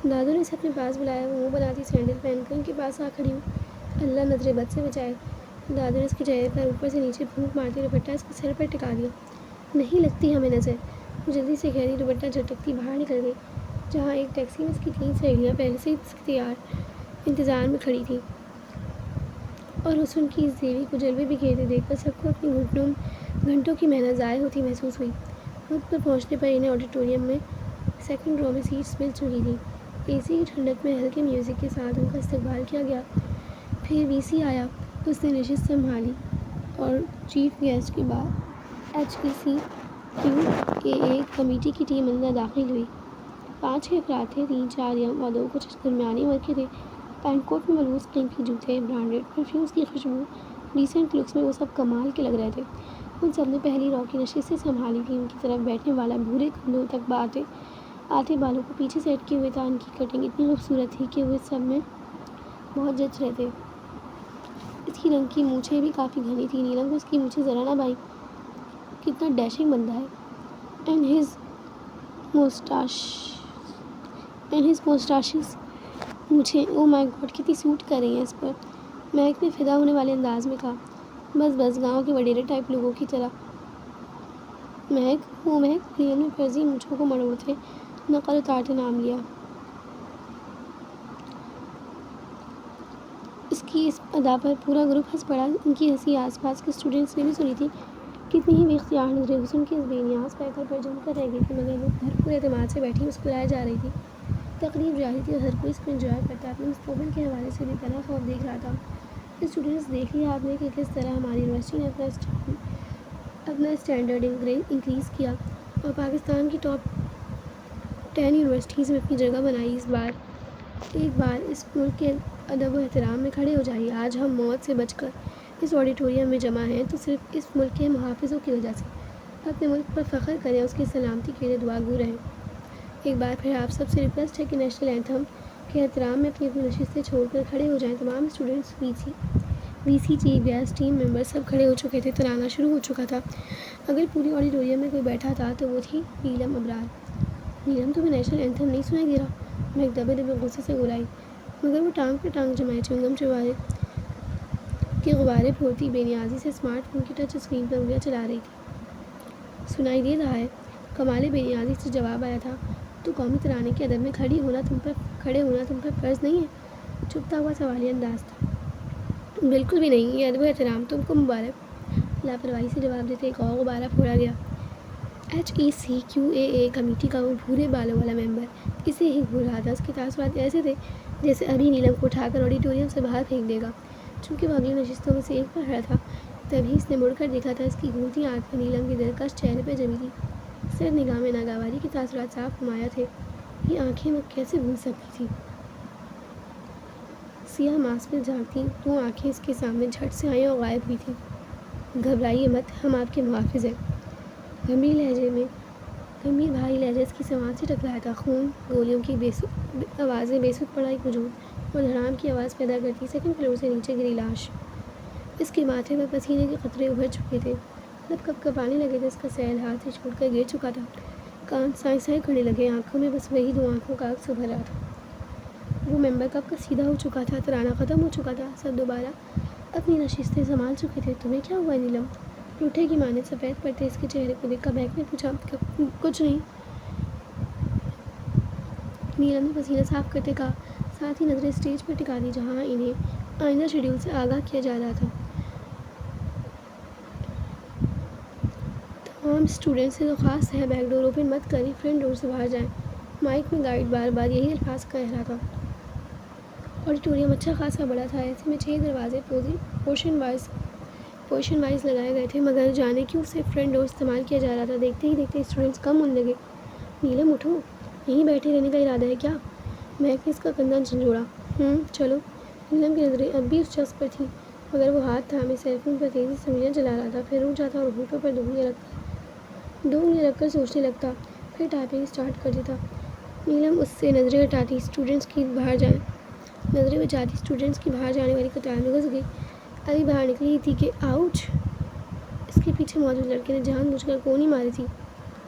S1: دادو نے اسے اپنے پاس بلایا۔ وہ منہ بناتی سینڈل پہن کر ان کے پاس آ کھڑی ہوئی۔ اللہ نظر بد سے بچائے۔ دادو نے اس کے چہرے پر اوپر سے نیچے پھونک مارتے دوپٹہ اس کے سر پر ٹکا دیا۔ نہیں لگتی ہمیں نظر، وہ جلدی سے کہہ دی۔ دوپٹہ جھٹکتی باہر نکل گئی۔ جہاں ایک ٹیکسی میں اس کی 3 سہیلیاں پہلے سے تیار انتظار میں کھڑی تھیں اور حسن کی اس دیوی کو جلوے بکھیرتے دیکھ کر سب کو اپنی گھنٹوں کی محنت ضائع ہوتی محسوس ہوئی۔ وقت پر پہنچنے پر انہیں آڈیٹوریم میں سیکنڈ رو میں سیٹس مل چکی تھیں۔ اے سی کی ٹھنڈک میں ہلکے میوزک کے ساتھ ان کا استقبال کیا گیا۔ پھر وی سی آیا، اس نے نشست سنبھالی اور چیف گیسٹ کے بعد HECQAA کمیٹی کی ٹیم اندر داخل ہوئی۔ 5-6 افراد تھے، 3-4 ینگ اور 2 کچھ درمیانی عمر کے تھے۔ پینٹ کوٹ میں ملبوس قیمتی جوتے، برانڈڈ پرفیومز کی خوشبو، ڈیسنٹ لکس میں وہ سب کمال کے لگ رہے تھے۔ ان سب نے پہلی رو کی نشستیں سنبھالی تھیں۔ ان کی طرف بیٹھنے والا بھورے کندھوں تک آتے بالوں کو پیچھے سے اٹکے ہوئے تھا۔ ان کی کٹنگ اتنی خوبصورت تھی کہ وہ سب میں بہت جچ رہے تھے۔ اس کی رنگ کی مونچھیں بھی کافی گھنی تھیں۔ نیلم کو اس کی مونچھیں ذرا نہ بھائیں۔ کتنا ڈیشنگ بندہ ہے۔ اینڈ ہز موسٹاشز، مونچھیں، او مائی گاڈ کتنی سوٹ کر رہی ہیں اس پر، مہک نے فدا ہونے والے انداز میں کہا۔ بس گاؤں کے وڈیرے ٹائپ لوگوں کی طرح۔ مہک، وہ مہک، نیلم نے فرضی مونچھوں کو مروڑتے نقل اتارتے نام لیا۔ اس کی اس ادا پر پورا گروپ ہنس پڑا۔ ان کی ہنسی آس پاس کے اسٹوڈنٹس نے بھی سنی تھی۔ کتنی ہی بے اختیار نظریں حسن کے اس بے نیاز پیکر پر جم کر رہ گئی تھی، مگر وہ بھرپور اعتماد سے بیٹھی مسکرائے جا رہی تھی۔ تقریب جاری تھی اور ہر کوئی اس کو انجوائے کرتا اپنے مستقبل کے حوالے سے بے پناہ خوف دیکھ رہا تھا۔ اسٹوڈنٹس، دیکھ لیا آپ نے کہ کس طرح ہماری یونیورسٹی نے اپنا اسٹینڈرڈ انکریز کیا اور پاکستان کی ٹاپ 10 یونیورسٹیز میں اپنی جگہ بنائی۔ ایک بار اس ملک کے ادب و احترام میں کھڑے ہو جائیے۔ آج ہم موت سے بچ کر اس آڈیٹوریم میں جمع ہیں تو صرف اس ملک کے محافظوں کی وجہ سے۔ اپنے ملک پر فخر کریں، اس کی سلامتی کے لیے دعا گو رہیں۔ ایک بار پھر آپ سب سے ریکویسٹ ہے کہ نیشنل اینتھم کے احترام میں اپنی نشستیں چھوڑ کر کھڑے ہو جائیں۔ تمام اسٹوڈنٹس، وی سی، چیف گیسٹ، ٹیم ممبر سب کھڑے ہو چکے تھے۔ ترانہ شروع ہو چکا تھا۔ اگر پوری آڈیٹوریم میں کوئی بیٹھا تھا تو وہ تھی نیلم ابرار۔ نیلم، تمہیں نیشنل اینتھم نہیں سنائی دے رہا؟ مہک دبے دبے غصے سے گلائی، مگر وہ ٹانگ پہ ٹانگ جمائے چنگم چبائے کے غبارے پھوڑتی بے نیازی سے اسمارٹ فون کی ٹچ اسکرین پر انگلیاں چلا رہی تھی۔ سنائی دے رہا ہے، کمال بے نیازی سے جواب آیا تھا۔ تو قومی ترانے کے ادب میں کھڑے ہونا تم پر فرض نہیں ہے؟ چبھتا ہوا سوالیہ انداز تھا۔ بالکل بھی نہیں، یہ ادب و احترام تم کو مبارک، لاپرواہی سے جواب دیتے ایک اور غبارہ پھوڑا گیا۔ HECQAA کمیٹی کا وہ بھورے بالوں والا ممبر اسے ہی گھور رہا تھا۔ اس کے تاثرات ایسے تھے جیسے ابھی نیلم کو اٹھا کر آڈیٹوریم سے باہر پھینک دے گا۔ چونکہ وہ اگلی نشستوں میں سے ایک پر کھڑا تھا، تبھی اس نے مڑ کر دیکھا تھا۔ اس کی گھورتی آنکھیں نیلم کے دلکش چہرے پہ جمی تھی۔ سرد نگاہ میں ناگواری کے تاثرات صاف نمایاں تھے۔ یہ آنکھیں وہ کیسے بھول سکتی تھی؟ سیاہ ماسک میں جھانکتی 2 آنکھیں اس کے سامنے جھٹ سے آئیں اور غائب ہوئی تھیں۔ گھبرائیے مت، ہم آپ کے محافظ ہیں۔ گمبھیر بھاری لہجہ اس کی سماعت سے ٹکرایا تھا۔ خون، گولیوں کی آوازیں بے سود پڑا ایک وجود اور دھڑام کی آواز پیدا کرتی سیکنڈ فلور سے نیچے گری لاش۔ اس کے ماتھے پر پسینے کے قطرے ابھر چکے تھے، لب کپ کپانے لگے تھے۔ اس کا سیل ہاتھ سے چھوٹ کر گر چکا تھا۔ کان سائیں کرنے لگے، آنکھوں میں بس وہی 2 آنکھوں کا عکس ابھر رہا تھا۔ وہ ممبر کب کا سیدھا ہو چکا تھا، ترانہ ختم ہو چکا تھا، سب دوبارہ اپنی نشستیں سنبھال چکے تھے۔ تمہیں کیا ہوا نیلم؟ روٹھے کی مانند سفید پڑتے اس کے چہرے کو دیکھ کر مہک نے پوچھا۔ کچھ نہیں، نیلم نے پسینہ صاف کرتے کہا، ساتھ ہی نظریں اسٹیج پر ٹکا دی جہاں انہیں آئندہ شیڈول سے آگاہ کیا جا رہا تھا۔ تمام اسٹوڈنٹس سے درخواست ہے بیک ڈور اوپن مت کریں، فرنٹ ڈور سے باہر جائیں۔ مائک میں گائیڈ بار بار یہی الفاظ کہہ رہا تھا۔ آڈیٹوریم اچھا خاصا بڑا تھا، ایسے میں 6 دروازے پوزیشن وائز لگائے گئے تھے، مگر جانے کیوں صرف فرنٹ ڈور استعمال کیا جا رہا تھا۔ دیکھتے ہی دیکھتے اسٹوڈنٹس کم ہونے لگے۔ نیلم اٹھو، یہیں بیٹھے رہنے کا ارادہ ہے کیا؟ مہک نے اس کا کندھا جھنجھوڑا۔ چلو۔ نیلم کی نظریں اب بھی اس شخص پر تھیں، مگر وہ ہاتھ تھامے سیل فون پر تیزی سے انگلیاں چلا رہا تھا۔ پھر رک جاتا اور ہونٹوں پر 2 انگلیاں رکھ کر سوچنے لگتا، پھر ٹائپنگ اسٹارٹ کر دیتا۔ نیلم اس سے نظریں بچاتی اسٹوڈنٹس کی باہر جانے والی قطار میں گھس گئی۔ ابھی باہر نکلی ہی تھی کہ آؤچ! اس کے پیچھے موجود لڑکے نے جان بوجھ کر کونی ماری تھی۔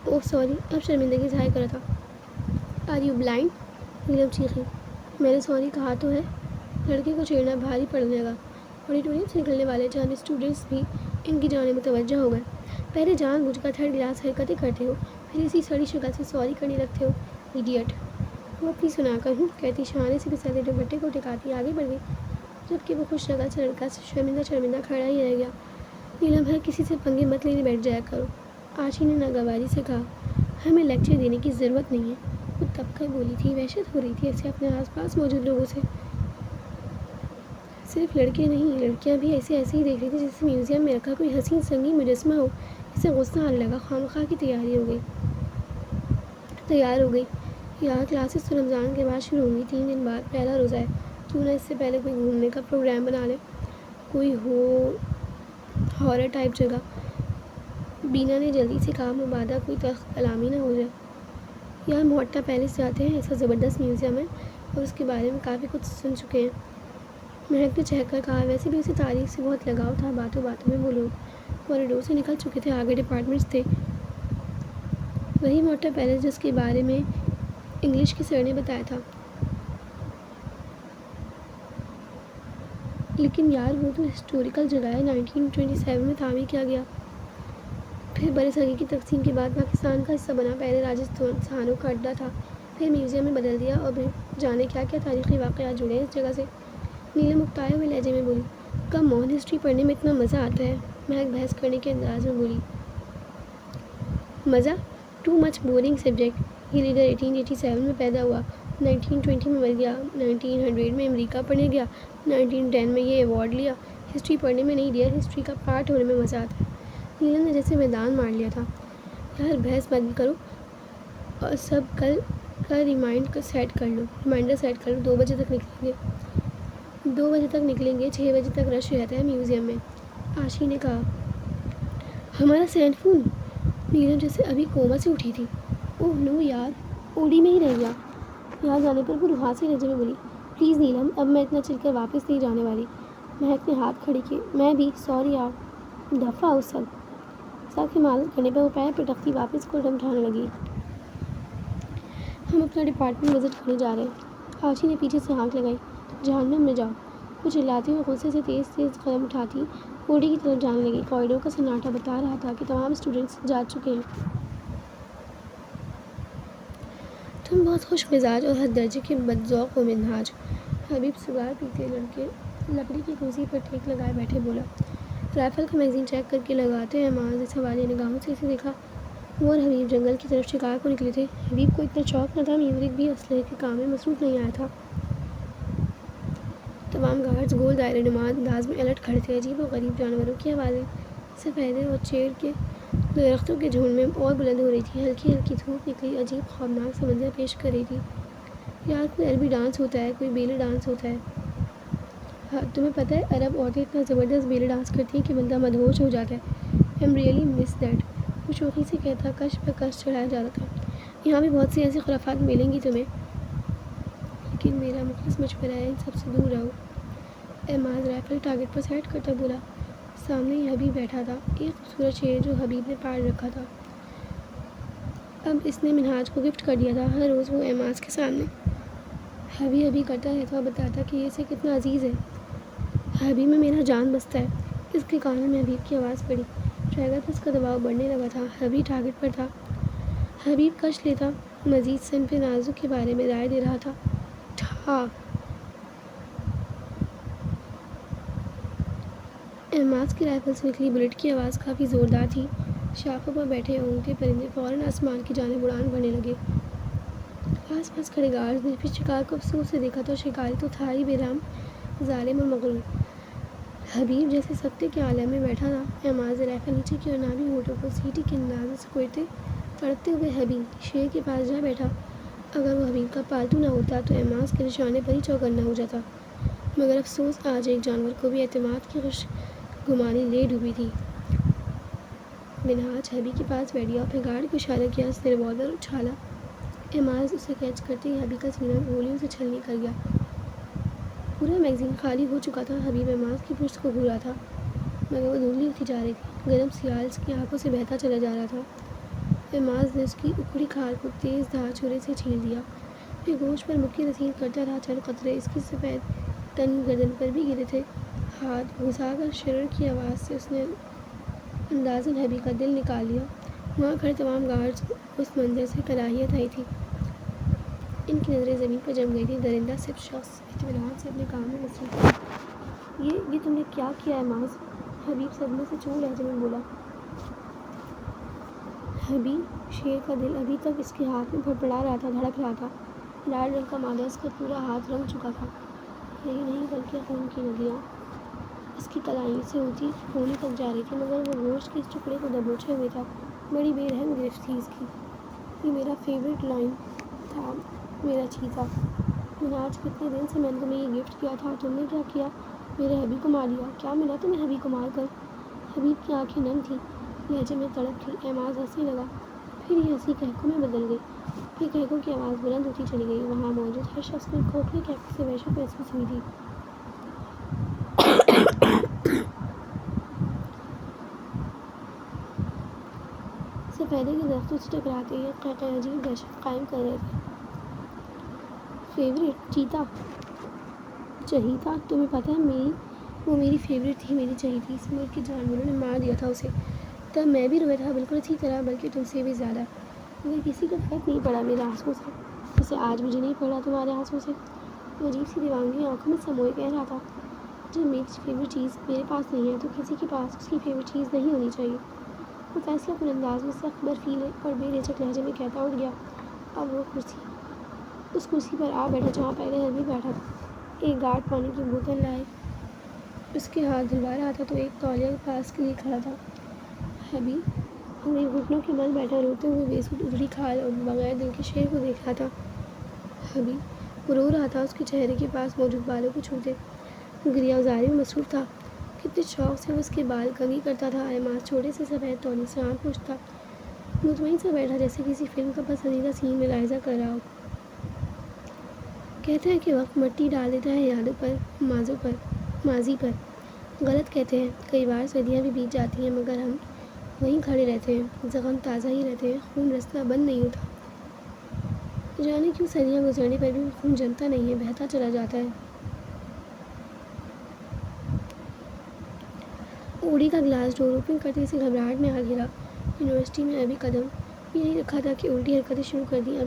S1: اوہ سوری، اب شرمندگی ظاہر کر رہا تھا۔ Are you blind? نیلم چیخی۔ میں نے سوری کہا تو ہے۔ لڑکے کو چھیڑنا بھاری پڑنے لگا۔ آڈیٹوریم سے نکلنے والے چند اسٹوڈنٹس بھی ان کی جانب متوجہ ہو گئے۔ پہلے جان بوجھ کر تھرڈ کلاس حرکتیں کرتے ہو، پھر اسی سڑی شکل سے سوری کرنے لگتے ہو، ایڈیٹ! وہ اپنی سنا کر کہتی شہانے سے پھسلتے دوپٹے کو ٹکاتی آگے بڑھ گئی، جبکہ وہ خوش لگا سے لڑکا شرمندہ کھڑا ہی رہ گیا۔ نیلم ہر کسی سے پنگے مت لینے بیٹھ جایا کرو، آشی نے ناگواری سے کہا۔ ہمیں لیکچر دینے کی ضرورت نہیں ہے، وہ تب کر بولی تھی۔ وحشت ہو رہی تھی اسے اپنے آس پاس موجود لوگوں سے۔ صرف لڑکے نہیں، لڑکیاں بھی ایسے ہی دیکھ رہی تھی جیسے میوزیم میں رکھا کوئی حسین سنگین مجسمہ ہو۔ اسے غصہ آنے لگا، خواہ کی تیار ہو گئی۔ یار کلاسز تو رمضان کے بعد شروع ہوں گی، 3 دن بعد پہلا روزہ ہے، کیوں نہ اس سے پہلے کوئی گھومنے کا پروگرام بنا لے، کوئی ہارر ٹائپ جگہ۔ بینا نے جلدی سے کہا، مبادا کوئی تخت کلامی نہ ہو جائے۔ یار موٹا پیلس جاتے ہیں، ایسا زبردست میوزیم ہے اور اس کے بارے میں کافی کچھ سن چکے ہیں۔ مہک نے چہک کر کہا، ویسے بھی اسے تاریخ سے بہت لگاؤ تھا۔ باتوں میں وہ لوگ کوریڈور سے نکل چکے تھے، آگے ڈپارٹمنٹس تھے۔ وہی موٹا پیلس جس کے بارے میں انگلش کے سر نے بتایا تھا۔ لیکن یار وہ تو ہسٹوریکل جگہ ہے، 1927 میں تعمیر کیا گیا، پھر برصغیر کی تقسیم کے بعد پاکستان کا حصہ بنا۔ پہلے راجستھانیوں کا اڈہ تھا، پھر میوزیم میں بدل دیا، اور پھر جانے کیا تاریخی واقعات جڑے ہیں اس جگہ سے۔ نیلم اکتائے ہوئے لہجے میں بولی، کم آن، ہسٹری پڑھنے میں اتنا مزہ آتا ہے۔ مہک بحث کرنے کے انداز میں بولی، مزہ؟ Too much boring subject. یہ لیڈر 1887 میں پیدا ہوا، 1920 میں مر گیا، 1900 میں امریکہ پڑھنے گیا، 1910 میں یہ ایوارڈ لیا۔ ہسٹری پڑھنے میں نہیں ڈیئر، ہسٹری کا پارٹ ہونے میں مزہ آتا ہے۔ نیلم نے جیسے میدان مار لیا تھا۔ یار بحث بند کرو اور سب کل کا ریمائنڈر سیٹ کر لو، 2 بجے تک نکلیں گے، 6 بجے تک رش رہتا ہے میوزیم میں، آشی نے کہا۔ ہمارا سینڈ فون؟ نیلم جیسے ابھی کوما سے اٹھی تھی۔ اوہ نو یار، اوڑی میں ہی رہ گیا۔ یہاں جانے پر وہ روحاسی لہجے میں بولی، پلیز نیلم، اب میں اتنا چل کر واپس نہیں جانے والی۔ مہک نے ہاتھ کھڑے کیے، میں بھی، سوری یار، دفعہ ہو سب کی معذرت کرنے پر وہ پیر پٹکتی واپس قدم اٹھانے لگی۔ ہم اپنا ڈپارٹمنٹ وزٹ کرنے جا رہے ہیں، آشی نے پیچھے سے ہانک لگائی۔ جہنم میں جاؤ، وہ چلاتے ہوئے غصے سے تیز قدم اٹھاتی اوڑی کی طرف جانے لگی۔ کوریڈور کا سناٹا بتا رہا تھا کہ تمام اسٹوڈنٹس جا چکے ہیں۔ تم بہت خوش مزاج اور حد درجے کے بدذوق و منہاج۔ حبیب سگار پیتے لڑکے لکڑی کی کرسی پر ٹیک لگائے بیٹھے بولا۔ رائفل کا میگزین چیک کر کے لگاتے ہیں، معاذ نے سوالیہ نگاہوں سے اسے دیکھا۔ وہ اور حبیب جنگل کی طرف شکار کو نکلے تھے۔ حبیب کو اتنا شوق نہ تھا، میورک بھی اسلحے کے کام میں مصروف نہیں آیا تھا۔ تمام گارڈز گول دائرہ نما انداز میں الرٹ کھڑے تھے، عجیب و غریب جانوروں کی آوازیں سفیدے اور چیڑ کے درختوں کے جھنڈ میں اور بلند ہو رہی تھی۔ ہلکی ہلکی دھوپ نکلی عجیب خوفناک سمندر پیش کر رہی تھی۔ یار کوئی عربی ڈانس ہوتا ہے، کوئی بیلے ڈانس ہوتا ہے۔ ہاں تمہیں پتہ ہے عرب عورتیں اتنا زبردست بیلے ڈانس کرتی ہیں کہ بندہ مدہوش ہو جاتا ہے۔ ایم ریئلی مس دیٹ، وہ شوخی سے کہتا کش پہ کش چڑھایا جا رہا تھا۔ یہاں بھی بہت سی ایسی خرافات ملیں گی تمہیں، لیکن میرا مخلص مشورہ ہے ان سب سے دور رہو۔ معاذ رائفل ٹارگٹ پر سیٹ کرتا بولا۔ سامنے ہی حبیب بیٹھا تھا، ایک خوبصورت شیر جو حبیب نے پال رکھا تھا۔ اب اس نے منہاج کو گفٹ کر دیا تھا۔ ہر روز وہ معاذ کے سامنے حبی کرتا رہتا اور بتاتا کہ یہ اسے کتنا عزیز ہے۔ حبیب میں میرا جان بستا ہے۔ اس کے کانوں میں حبیب کی آواز پڑی۔ ٹائگر پر اس کا دباؤ بڑھنے لگا تھا، حبیب ٹارگٹ پر تھا۔ حبیب کش لیتا، مزید صنف نازک کے بارے میں رائے دے رہا تھا۔ معاذ کی رائفل سے نکلی بلٹ کی آواز کافی زوردار تھی۔ شاخوں پر بیٹھے اونگتے پرندے فوراً آسمان کی جانب اڑان بھرنے لگے۔ آس پاس کھڑے گارڈز نے پھر شکار کو افسوس سے دیکھا تو شکاری تو تھا ہی بے رحم، ظالم اور مغرور۔ حبیب جیسے سکتے کے عالم میں بیٹھا تھا۔ معاذ رائفل نیچے کی اور نابی ہونٹوں کو سیٹی کے اندازے سے پڑھتے ہوئے حبیب شیر کے پاس جا بیٹھا۔ اگر وہ حبیب کا پالتو نہ ہوتا تو معاذ کے نشانے پر ہی چوکنا ہو جاتا، مگر افسوس آج ایک جانور کو بھی اعتماد کی خوش گمانی لے ڈوبی تھی۔ منہاج حبیب کے پاس بیٹھ گیا اور پھر گارڈ کو اشارہ کیا، اس نے ریوالور اچھالا۔ معاذ اسے کیچ کرتے ہی حبیب کا سینہ گولیوں سے چھلنی کر گیا۔ پورا میگزین خالی ہو چکا تھا۔ حبیب معاذ کی پشت کو گھورا تھا، مگر وہ دھندلی ہوتی جا رہی تھی، گرم سیال اس کی آنکھوں سے بہتا چلا جا رہا تھا۔ معاذ نے اس کی اکھڑی کھال کو تیز دھار چھری سے چھیل دیا، پھر گوشت پر مکھی رسید کرتا رہا۔ چند قطرے اس کی سفید تنگ گردن پر بھی گرے تھے۔ ہاتھ گھسا کر شرر کی آواز سے اس نے اندازاً حبیب کا دل نکال لیا۔ وہاں کھڑے تمام گارڈز کو اس منظر سے کراہیت آئی تھی۔ ان کی نظریں زمین پر جم گئی تھیں۔ درندہ صرف شخص اطمینان سے اپنے کام میں مصروف تھا۔ یہ تم نے کیا کیا ہے معاذ؟ حبیب صدمے سے چور لہجے میں بولا۔ حبیب شیر کا دل ابھی تک اس کے ہاتھ میں پھڑپڑا رہا تھا، دھڑک رہا تھا۔ لال رنگ کا مادہ اس کا پورا ہاتھ رنگ چکا تھا۔ یہی نہیں بلکہ خون کی ندیاں اس کی کلائیوں سے ہونے تک جا رہی تھی، مگر وہ گوشت کے اس ٹکڑے کو دبوچے ہوئے تھا۔ بڑی بے رحم گرفت تھی اس کی۔ یہ میرا فیورٹ لائن تھا، میرا چیتا۔ آج کتنے دن سے میں نے تمہیں یہ گفٹ کیا تھا، تم نے کیا کیا؟ میرے حبیب کو مار دیا۔ کیا ملا تمہیں حبیب کو مار کر؟ حبیب کی آنکھیں نم تھیں، لہجے میں تڑپ تھی۔ اعماز ہنسنے لگا، پھر یہ ہنسی قہقہوں میں بدل گئی۔ یہ قہقہوں کی آواز بلند ہوتی چلی گئی۔ وہاں موجود ہر شخص کو کھوکھلے قہقہوں سے وحشت محسوس ہوئی تھی۔ سفیدے کے درختوں سے ٹکراتے یہ قہقہے عجیب دہشت قائم کر رہے تھے۔ فیورٹ چیتا؟ چہیتا؟ تمہیں پتہ ہے وہ میری فیورٹ تھی، میری چہیتی۔ اس ملک کے جانوروں نے مار دیا تھا اسے، تب میں بھی رویا تھا، بالکل اسی طرح، بلکہ تم سے بھی زیادہ۔ مگر کسی کو فرق نہیں پڑا میرے آنسوؤں سے، جیسے آج مجھے نہیں پڑا تمہارے آنسوؤں سے۔ وہ عجیب سی دیوانگی آنکھوں میں سموئے کہہ رہا تھا، جب میری فیورٹ چیز میرے پاس نہیں ہے تو کسی کے پاس اس کی فیورٹ چیز نہیں ہونی چاہیے۔ وہ فیصلہ کن انداز میں سخت برفیلے اور بے جھجک لہجے میں کہتا اٹھ گیا۔ اب وہ اس کرسی پر آ بیٹھا جہاں پہلے حبیب بیٹھا تھا۔ ایک گارڈ پانی کی بوتل لائے اس کے ہاتھ دھلوا رہا تھا تو ایک تولیہ پاس کے لیے کھڑا تھا۔ حبیب گھٹنوں کے بل بیٹھا روتے ہوئے بے سود اجڑی کھال اور بغیر دل کے شیر کو دیکھ رہا تھا۔ حبیب رو رہا تھا، اس کے چہرے کے پاس موجود بالوں کو چھوتے گریہ زاری میں مصروف تھا۔ کتنے شوق سے وہ اس کے بال کنگھی کرتا تھا۔ اعماز چھوٹے سے سفید تولیے سے آنکھ پوچھتا، مطمئن سا بیٹھا جیسے کسی فلم کا پسندیدہ سین ملاحظہ کر رہا ہو۔ کہتے ہیں کہ وقت مٹی ڈال دیتا ہے یادوں پر، ماضی پر۔ غلط کہتے ہیں، کئی بار صدیاں بھی بیت جاتی ہیں مگر ہم وہیں کھڑے رہتے ہیں، زخم تازہ ہی رہتے ہیں، خون رسنا بند نہیں ہوتا۔ جانے کیوں صدیاں گزرنے پر بھی خون جمتا نہیں ہے، بہتا چلا جاتا ہے۔ اوڑی کا گلاس ڈور اوپن کرتے اسے گھبراہٹ میں آ گھیرا۔ یونیورسٹی میں ابھی قدم بھی نہیں رکھا تھا کہ الٹی حرکتیں شروع کر دیں۔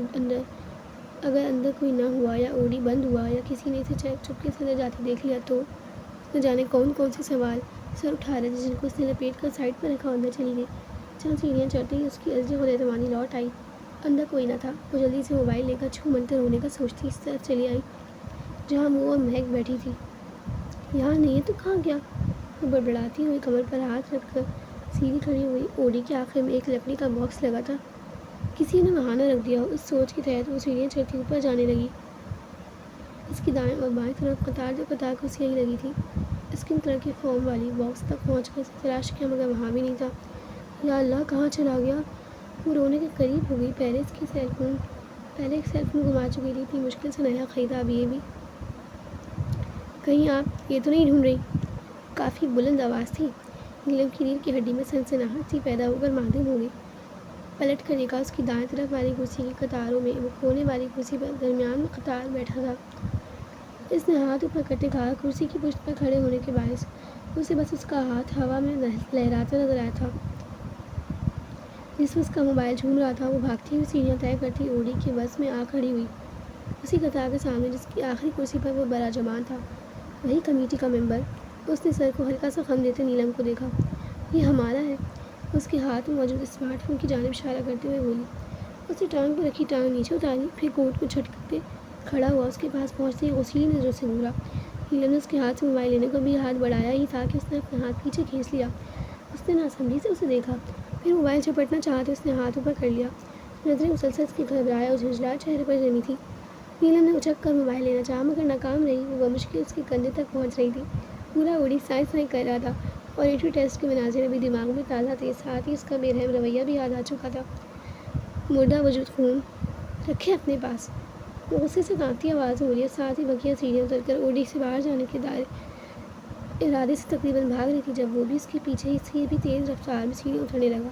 S1: اگر اندر کوئی نہ ہوا یا اوڑی بند ہوا یا کسی نے اسے چپکے سے اندر جاتے دیکھ لیا تو نہ جانے کون کون سے سوال سر اٹھا رہے تھے جن کو اس نے لپیٹ کر سائڈ پر رکھا، اندر چلی گئی۔ چند سیڑھیاں چڑھتے ہی اس کی عرض خود اعتمادی لوٹ آئی۔ اندر کوئی نہ تھا۔ وہ جلدی سے موبائل لے کر چھو منتر ہونے کا سوچتی اس طرف چلی آئی جہاں وہ اور مہک بیٹھی تھی۔ یہاں نہیں ہے تو کہاں گیا؟ وہ بڑبڑاتی ہوئی کمر پر ہاتھ رکھ کر سیدھی کھڑی ہوئی۔ اوڑی کے آخر میں ایک لکڑی کا باکس لگا تھا، کسی نے وہاں نہ رکھ دیا ہو، اس سوچ کے تحت وہ سیڑھیاں چڑھتی اوپر جانے لگی۔ اس کی دائیں اور بائیں طرف قطار در قطار کرسیاں ہی لگی تھیں۔ اسکن کلر کے فوم والی باکس تک پہنچ کر اسے تلاش کیا مگر وہاں بھی نہیں تھا۔ یا اللہ، کہاں چلا گیا؟ وہ رونے کے قریب ہو گئی۔ پہلے ایک سیل فون گما چکی تھی، اتنی مشکل سے نیا خریدا، اب یہ بھی۔ کہیں آپ یہ تو نہیں ڈھونڈ رہی؟ کافی بلند آواز تھی۔ نیلم کی ریڑھ کی ہڈی میں سنسناہٹ سی پیدا ہو کر معدوم ہو گئی۔ پلٹ کر دیکھا، اس کی دائیں طرف والی کرسی کی قطاروں میں وہ کونے والی کرسی پر درمیان میں قطار بیٹھا تھا۔ اس نے ہاتھ اوپر کرتے کہا، کرسی کی پشت پر کھڑے ہونے کے باعث اسے بس اس کا ہاتھ ہوا میں لہراتا نظر آیا تھا۔ جس وقت اس کا موبائل جھوم رہا تھا، وہ بھاگتی ہوئی سیڑھیاں طے کرتی اوڑی کے بس میں آ کھڑی ہوئی، اسی قطار کے سامنے جس کی آخری کرسی پر وہ براجمان تھا، وہی کمیٹی کا ممبر۔ اس نے سر کو ہلکا سا خم دیتے نیلم کو دیکھا۔ یہ ہمارا ہے، اس کے ہاتھ میں موجود اسمارٹ فون کی جانب اشارہ کرتے ہوئے بولی۔ اس نے ٹانگ پر رکھی ٹانگ نیچے اتاری، پھر کوٹ کو جھٹکتے کھڑا ہوا، اس کے پاس پہنچتے ہی غصیلی نظروں سے گھورا۔ نیلم نے اس کے ہاتھ سے موبائل لینے کو بھی ہاتھ بڑھایا ہی تھا کہ اس نے اپنا ہاتھ پیچھے کھینچ لیا۔ اس نے ناسمجھی سے اسے دیکھا، پھر موبائل جھپٹنا چاہتے اس نے ہاتھ اوپر کر لیا۔ نظریں مسلسل اس کے گھبرائے اور جھنجھلائے چہرے پر جمی تھی۔ نیلم نے اچک کر موبائل لینا چاہا مگر ناکام رہی۔ وہ بمشکل اس کے کندھے تک پہنچ رہی تھی۔ پورا اوڑی سائیں سائیں کر رہا تھا اور انٹری ٹیسٹ کے مناظر ابھی دماغ میں تازہ تھے، ساتھ ہی اس کا بے رحم رویہ بھی یاد آ چکا تھا۔ مردہ وجود خون رکھے اپنے پاس، وہ غصے سے کانپتی آواز بولی اور ساتھ ہی بقیہ سیڑھیاں اتر کر اوڑی سے باہر جانے کے ارادے سے تقریباً بھاگ رہی تھی جب وہ بھی اس کے پیچھے ہی بھی تیز رفتار میں سیڑھیاں اترنے لگا۔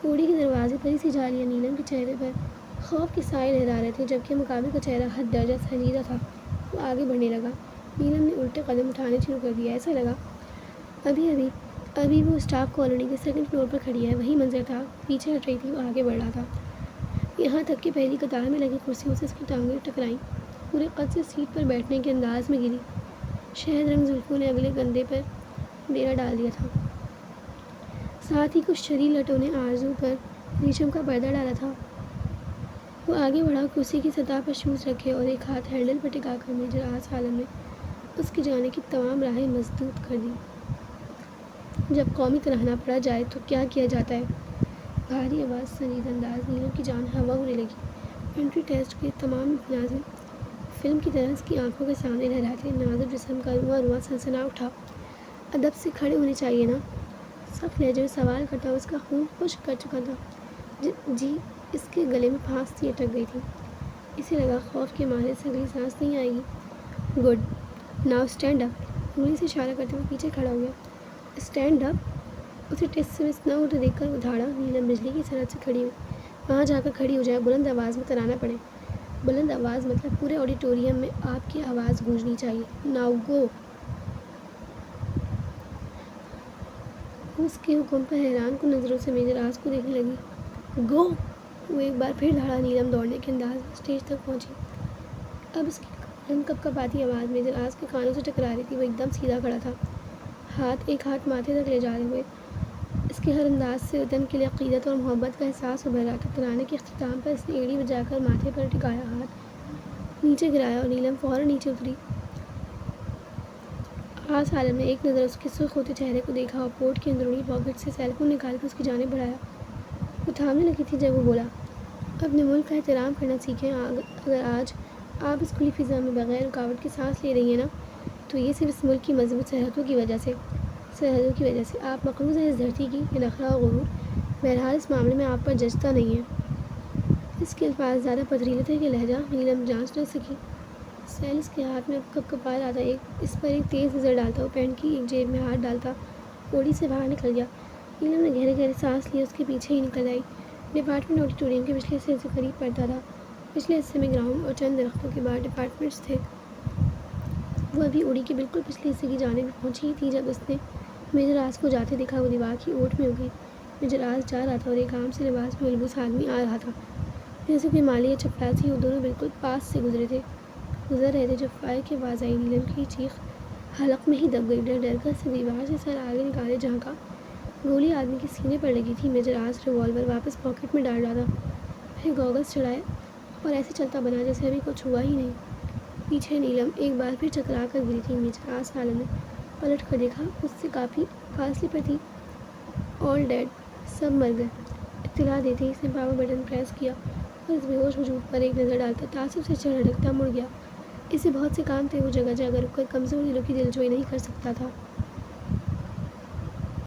S1: اوڑی کے دروازے پر ہی سی جا رہی نیلم کے چہرے پر خوف کے سائے لہرا رہے تھے جبکہ مقابل کا چہرہ حد درجہ سنجیدہ تھا۔ وہ آگے بڑھنے لگا۔ نیلم نے الٹے قدم اٹھانے شروع کر دیا۔ ایسا لگا ابھی وہ اسٹاف کالونی کے سیکنڈ فلور پر کھڑی ہے۔ وہی منظر تھا، پیچھے ہٹ رہی تھی، وہ آگے بڑھ رہا تھا۔ یہاں تک کہ پہلی قطار میں لگی کرسیوں سے اس کی ٹانگیں ٹکرائیں، پورے قد سے سیٹ پر بیٹھنے کے انداز میں گری۔ شہد رنگ زلفوں نے اگلے کندھے پر ڈیرا ڈال دیا تھا، ساتھ ہی کچھ شری لٹوں نے آرزو پر ریشم کا پردہ ڈالا تھا۔ وہ آگے بڑھا، کرسی کی سطح پر شوز رکھے اور ایک ہاتھ ہینڈل پر ٹکا کر میجر اعظم عالم نے اس کے جانے کی تمام راہیں مسدود کر دیں۔ جب قومی ترانہ پڑھا جائے تو کیا کیا جاتا ہے؟ بھاری آواز، سنجیدہ انداز، نیلم کی جان ہوا ہونے لگی۔ انٹری ٹیسٹ کے تمام مناظر فلم کی طرح اس کی آنکھوں کے سامنے لہراتے، نازک جسم کا رواں رواں سنسنا اٹھا۔ ادب سے کھڑے ہونے چاہیے نا؟ سخت لہجے میں سوال کرتا، اس کا خون خشک کر چکا تھا۔ جی، اس کے گلے میں پھانس سی اٹک گئی تھی۔ اسے لگا خوف کے مارے سے اگلی سانس نہیں آئے گی۔ Good, now stand up. انگلی سے اشارہ کرتے ہوئے پیچھے کھڑا ہو گیا۔ Stand up? اسے ٹس سے نہ ہوتے دیکھ کر ادھاڑا۔ نیلم بجلی کی سرحد سے کھڑی ہوئی۔ وہاں جا کر کھڑی ہو جائے، بلند آواز میں ترانہ پڑھیں۔ بلند آواز مطلب پورے آڈیٹوریم میں آپ کی آواز گونجنی چاہیے۔ Now go. وہ اس کے حکم پر حیران کن نظروں سے میجر اعظم کو دیکھنے لگی۔ گو! وہ ایک بار پھر دھاڑا۔ نیلم دوڑنے کے انداز میں اسٹیج تک پہنچی۔ اب اس کی بلند کپکپاتی آواز میجر اعظم کے کانوں سے ٹکرا رہی تھی۔ وہ ایک دم سیدھا کھڑا تھا، ایک ہاتھ ماتھے تک لے جائے ہوئے۔ اس کے ہر انداز سے وطن کے لیے عقیدت اور محبت کا احساس ابھر رہا تھا۔ ترانے کے اختتام پر اس نے ایڑی بجا کر ماتھے پر ٹکایا ہاتھ نیچے گرایا اور نیلم فوراً نیچے اتری۔ اعظم عالم نے ایک نظر اس کے سرخ ہوتے چہرے کو دیکھا اور کوٹ کی اندرونی پاکٹ سے سیل فون نکال کر اس کی جانب بڑھایا۔ وہ تھامنے لگی تھی جب وہ بولا، اپنے ملک کا احترام کرنا سیکھیں۔ اگر آج آپ اس کھلی فضا میں بغیر رکاوٹ کے سانس لے رہی ہیں نا، تو یہ صرف اس ملک کی مضبوط سرحدوں کی وجہ سے۔ آپ مقروض ہیں اس دھرتی کی، یہ نخرہ و غرور بہرحال اس معاملے میں آپ پر جچتا نہیں ہے۔ اس کے الفاظ زیادہ پتھریلے تھے کہ لہجہ نیلم جانچ نہ سکی۔ سیل اس کے ہاتھ میں کپکپا رہا تھا۔ اس پر ایک تیز نظر ڈالتا، وہ پینٹ کی ایک جیب میں ہاتھ ڈالتا اوڑی سے باہر نکل گیا۔ نیلم نے گہرے گہرے سانس لیے، اس کے پیچھے ہی نکل آئی۔ ڈپارٹمنٹ آڈیٹوریم کے پچھلے حصے سے قریب پڑتا تھا۔ پچھلے حصے میں گراؤنڈ اور چند درختوں کے بعد ڈپارٹمنٹس تھے۔ وہ ابھی اوڑی کے بالکل پچھلے حصے کی جانب پہنچی ہی تھی جب اس نے میجر اعظم کو جاتے دیکھا۔ وہ دیوار کی اوٹ میں اگئی۔ میجر اعظم جا رہا تھا اور ایک عام سے لباس میں ملبوس آدمی آ رہا تھا، جیسے کوئی مالی یا چپراسی۔ وہ دونوں بالکل پاس سے گزر رہے تھے جب فائر کی آواز آئی۔ نیلم کی چیخ حلق میں ہی دب گئی۔ ڈر کر اس نے دیوار سے سر آگے نکالے جھانکا۔ گولی آدمی کے سینے پر لگی تھی۔ میجر اعظم ریوالور واپس پاکٹ میں ڈال ڈالا، پھر گاگلز چڑھائے اور ایسے چلتا بنا جیسے ابھی کچھ ہوا ہی نہیں۔ پیچھے نیلم ایک بار پھر چکرا کر گری تھی۔ میجر اعظم عالم نے پلٹ کر دیکھا، اس سے کافی فاصلے پر تھی۔ آل ڈیڈ، سب مر گئے۔ اطلاع دیتے ہی اس نے پاور بٹن پریس کیا اور اس بے ہوش وجود پر ایک نظر ڈالتا تعصب سے چہرہ ڈھکتا مڑ گیا۔ اسے بہت سے کام تھے، وہ جگہ جگہ رک کر کمزور دلوں کی دلجوئی نہیں کر سکتا تھا۔